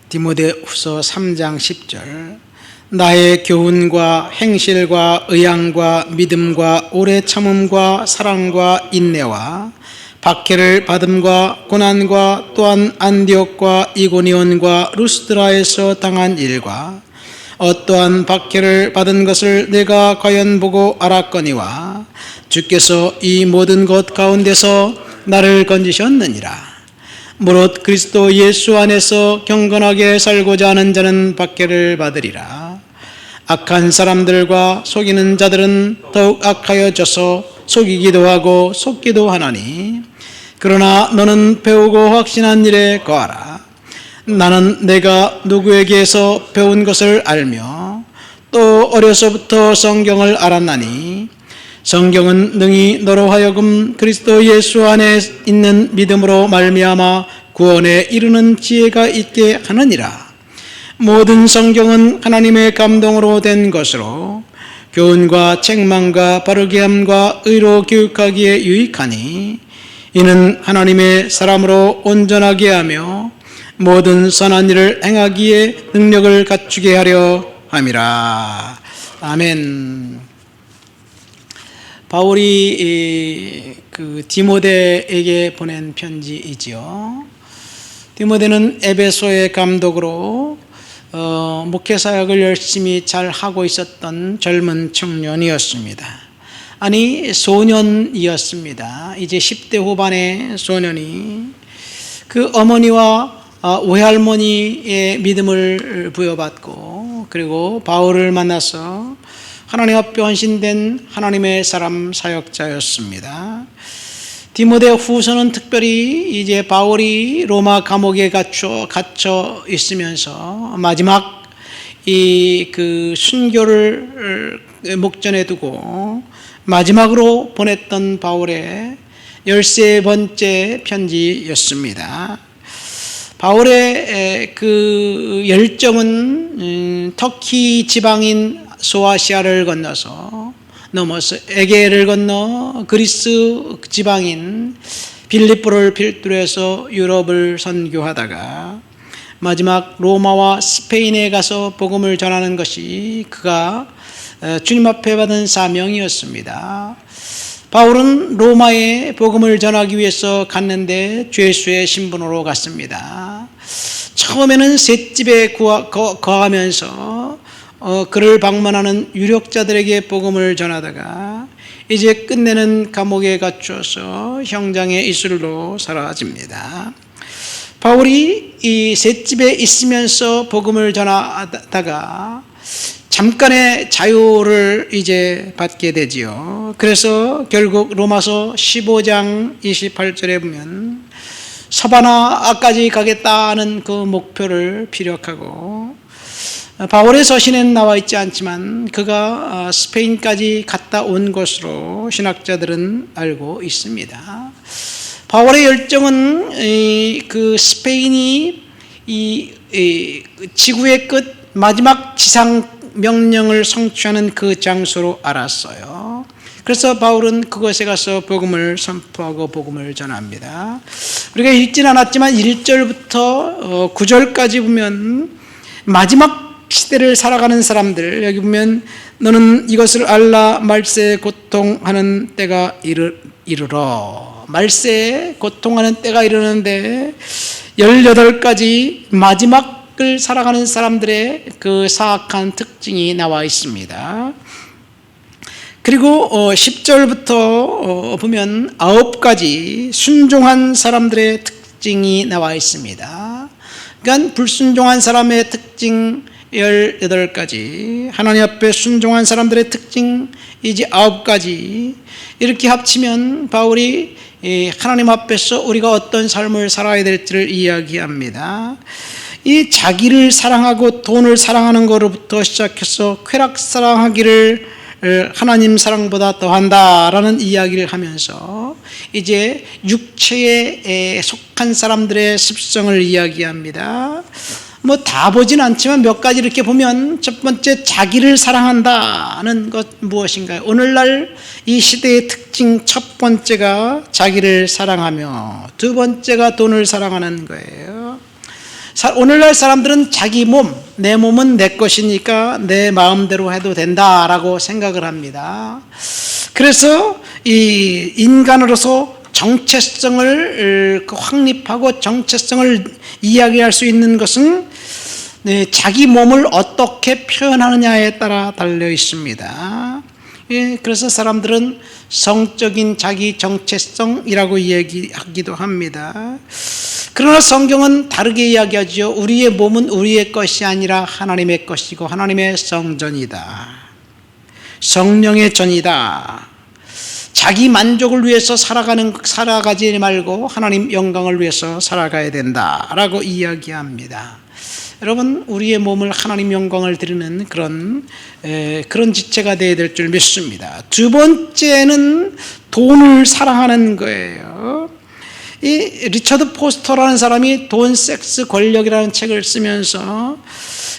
디모데후서 3장 10절 나의 교훈과 행실과 의향과 믿음과 오래 참음과 사랑과 인내와 박해를 받음과 고난과 또한 안디옥과 이고니온과 루스드라에서 당한 일과 어떠한 박해를 받은 것을 내가 과연 보고 알았거니와 주께서 이 모든 것 가운데서 나를 건지셨느니라. 무릇 그리스도 예수 안에서 경건하게 살고자 하는 자는 박해를 받으리라. 악한 사람들과 속이는 자들은 더욱 악하여져서 속이기도 하고 속기도 하나니 그러나 너는 배우고 확신한 일에 거하라. 나는 내가 누구에게서 배운 것을 알며 또 어려서부터 성경을 알았나니 성경은 능히 너로 하여금 그리스도 예수 안에 있는 믿음으로 말미암아 구원에 이르는 지혜가 있게 하느니라. 모든 성경은 하나님의 감동으로 된 것으로 교훈과 책망과 바르게 함과 의로 교육하기에 유익하니 이는 하나님의 사람으로 온전하게 하며 모든 선한 일을 행하기에 능력을 갖추게 하려 함이라. 아멘. 바울이 디모데에게 보낸 편지이지요. 디모데는 에베소의 감독으로 목회 사역을 열심히 잘 하고 있었던 젊은 청년이었습니다. 아니 소년이었습니다. 이제 10대 후반의 소년이 그 어머니와 외할머니의 믿음을 부여받고 그리고 바울을 만나서 하나님 앞에 헌신된 하나님의 사람 사역자였습니다. 디모데 후서는 특별히 이제 바울이 로마 감옥에 갇혀 있으면서 마지막 그 순교를 목전에 두고 마지막으로 보냈던 바울의 13번째 편지였습니다. 바울의 그 열정은 터키 지방인 소아시아를 넘어서 에게를 건너 그리스 지방인 빌립보를 필두로 해서 유럽을 선교하다가 마지막 로마와 스페인에 가서 복음을 전하는 것이 그가 주님 앞에 받은 사명이었습니다. 바울은 로마에 복음을 전하기 위해서 갔는데 죄수의 신분으로 갔습니다. 처음에는 셋집에 거하면서 그를 방문하는 유력자들에게 복음을 전하다가 이제 끝내는 감옥에 갇혀서 형장의 이슬로 사라집니다. 바울이 이 셋집에 있으면서 복음을 전하다가 잠깐의 자유를 이제 받게 되지요. 그래서 결국 로마서 15장 28절에 보면 서바나까지 가겠다는 그 목표를 피력하고 바울의 서신에는 나와 있지 않지만 그가 스페인까지 갔다 온 것으로 신학자들은 알고 있습니다. 바울의 열정은 그 스페인이 이 지구의 끝 마지막 지상 명령을 성취하는 그 장소로 알았어요. 그래서 바울은 그곳에 가서 복음을 선포하고 복음을 전합니다. 우리가 읽진 않았지만 1절부터 9절까지 보면 마지막 시대를 살아가는 사람들, 여기 보면 너는 이것을 알라. 말세에 고통하는 때가 이르러. 말세에 고통하는 때가 이르는데 18가지 마지막을 살아가는 사람들의 그 사악한 특징이 나와 있습니다. 그리고 10절부터 보면 9가지 순종한 사람들의 특징이 나와 있습니다. 그러니까 불순종한 사람의 특징 18가지, 하나님 앞에 순종한 사람들의 특징 이제 9가지, 이렇게 합치면 바울이 하나님 앞에서 우리가 어떤 삶을 살아야 될지를 이야기합니다. 이 자기를 사랑하고 돈을 사랑하는 것으로부터 시작해서 쾌락 사랑하기를 하나님 사랑보다 더한다라는 이야기를 하면서 이제 육체에 속한 사람들의 습성을 이야기합니다. 뭐 다 보진 않지만 몇 가지 이렇게 보면, 첫 번째, 자기를 사랑한다는 것 무엇인가요? 오늘날 이 시대의 특징 첫 번째가 자기를 사랑하며 두 번째가 돈을 사랑하는 거예요. 오늘날 사람들은 자기 몸, 내 몸은 내 것이니까 내 마음대로 해도 된다라고 생각을 합니다. 그래서 이 인간으로서 정체성을 확립하고 정체성을 이야기할 수 있는 것은 자기 몸을 어떻게 표현하느냐에 따라 달려 있습니다. 그래서 사람들은 성적인 자기 정체성이라고 얘기하기도 합니다. 그러나 성경은 다르게 이야기하죠. 우리의 몸은 우리의 것이 아니라 하나님의 것이고 하나님의 성전이다. 성령의 전이다. 자기 만족을 위해서 살아가지 말고 하나님 영광을 위해서 살아가야 된다라고 이야기합니다. 여러분, 우리의 몸을 하나님 영광을 드리는 그런 지체가 되어야 될 줄 믿습니다. 두 번째는 돈을 사랑하는 거예요. 이 리처드 포스터라는 사람이 돈, 섹스, 권력이라는 책을 쓰면서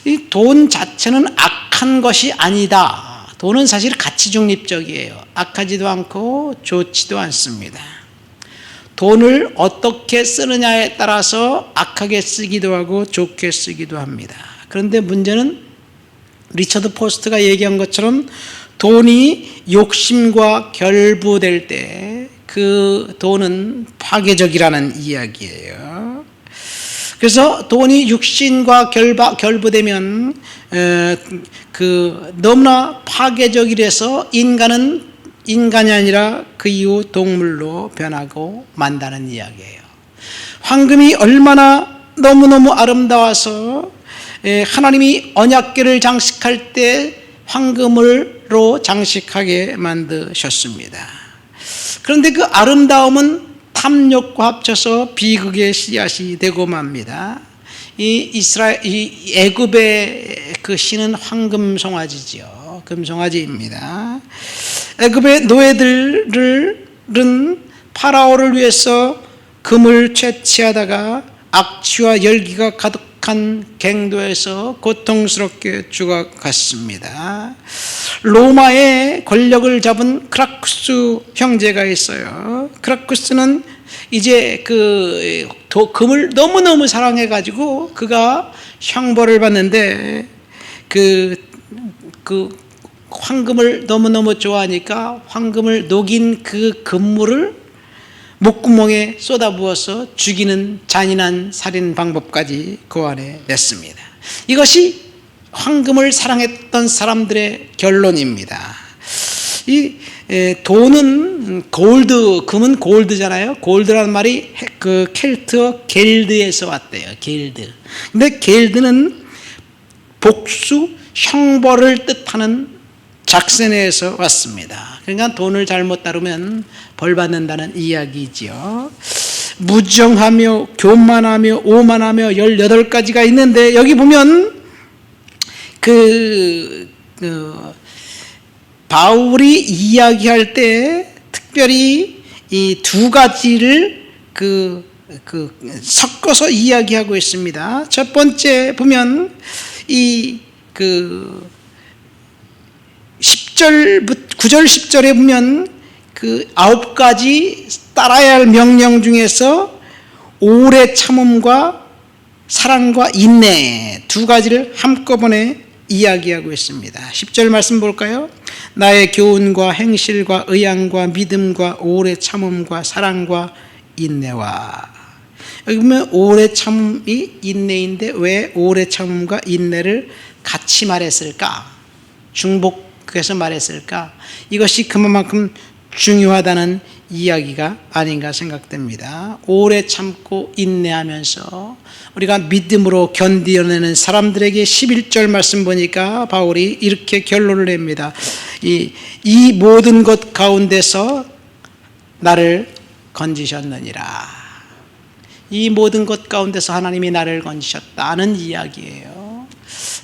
이 돈 자체는 악한 것이 아니다. 돈은 사실 가치 중립적이에요. 악하지도 않고 좋지도 않습니다. 돈을 어떻게 쓰느냐에 따라서 악하게 쓰기도 하고 좋게 쓰기도 합니다. 그런데 문제는 리처드 포스트가 얘기한 것처럼 돈이 욕심과 결부될 때 그 돈은 파괴적이라는 이야기예요. 그래서 돈이 육신과 결부되면 너무나 파괴적이라서 인간이 아니라 그 이후 동물로 변하고 만다는 이야기예요. 황금이 얼마나 너무너무 아름다워서 하나님이 언약궤를 장식할 때 황금으로 장식하게 만드셨습니다. 그런데 그 아름다움은 탐욕과 합쳐서 비극의 씨앗이 되고 맙니다. 이 애굽의 그 신은 황금송아지지요. 금송아지입니다. 애굽의 노예들은 파라오를 위해서 금을 채취하다가 악취와 열기가 가득한 갱도에서 고통스럽게 죽어갔습니다. 로마의 권력을 잡은 크라쿠스 형제가 있어요. 크라쿠스는 이제 금을 너무너무 사랑해가지고 그가 형벌을 받는데 그 황금을 너무너무 좋아하니까 황금을 녹인 그 금물을 목구멍에 쏟아부어서 죽이는 잔인한 살인 방법까지 고안해 냈습니다. 이것이 황금을 사랑했던 사람들의 결론입니다. 이 돈은 금은 골드잖아요. 골드라는 말이 그 켈트어 겔드에서 왔대요. 겔드. 근데 겔드는 복수, 형벌을 뜻하는 작센에서 왔습니다. 그러니까 돈을 잘못 다루면 벌 받는다는 이야기지요. 무정하며 교만하며 오만하며 18가지가 있는데 여기 보면 바울이 이야기할 때 특별히 이 두 가지를 섞어서 이야기하고 있습니다. 첫 번째 보면 9절 10절에 보면 그 9가지 따라야 할 명령 중에서 오래 참음과 사랑과 인내 두 가지를 한꺼번에 이야기하고 있습니다. 10절 말씀 볼까요? 나의 교훈과 행실과 의향과 믿음과 오래 참음과 사랑과 인내와. 여기 보면 오래 참음이 인내인데 왜 오래 참음과 인내를 같이 말했을까? 중복해서 말했을까? 이것이 그만큼 중요하다는 이야기가 아닌가 생각됩니다. 오래 참고 인내하면서 우리가 믿음으로 견디어내는 사람들에게 11절 말씀 보니까 바울이 이렇게 결론을 냅니다. 이 모든 것 가운데서 나를 건지셨느니라. 이 모든 것 가운데서 하나님이 나를 건지셨다는 이야기예요.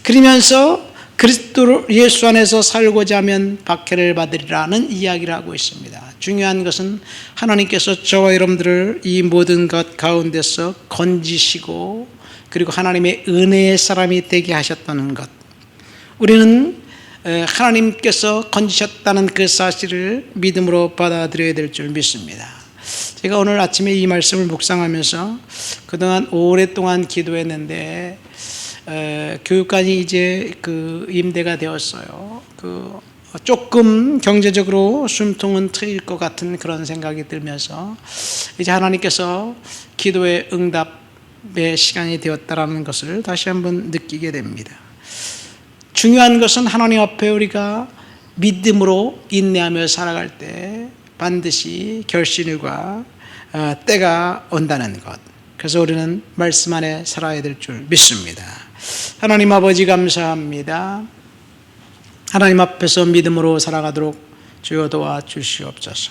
그러면서 그리스도 예수 안에서 살고자 하면 박해를 받으리라는 이야기를 하고 있습니다. 중요한 것은 하나님께서 저와 여러분들을 이 모든 것 가운데서 건지시고 그리고 하나님의 은혜의 사람이 되게 하셨다는 것. 우리는 하나님께서 건지셨다는 그 사실을 믿음으로 받아들여야 될 줄 믿습니다. 제가 오늘 아침에 이 말씀을 묵상하면서 그동안 오랫동안 기도했는데 교육관이 이제 그 임대가 되었어요. 조금 경제적으로 숨통은 트일 것 같은 그런 생각이 들면서 이제 하나님께서 기도의 응답의 시간이 되었다라는 것을 다시 한번 느끼게 됩니다. 중요한 것은 하나님 앞에 우리가 믿음으로 인내하며 살아갈 때 반드시 결실과 때가 온다는 것. 그래서 우리는 말씀 안에 살아야 될 줄 믿습니다. 하나님 아버지 감사합니다. 하나님 앞에서 믿음으로 살아가도록 주여 도와주시옵소서.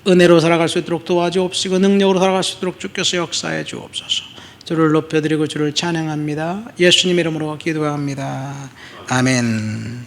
은혜로 살아갈 수 있도록 도와주옵시고 능력으로 살아갈 수 있도록 주께서 역사해 주옵소서. 주를 높여드리고 주를 찬양합니다. 예수님 이름으로 기도합니다. 아멘.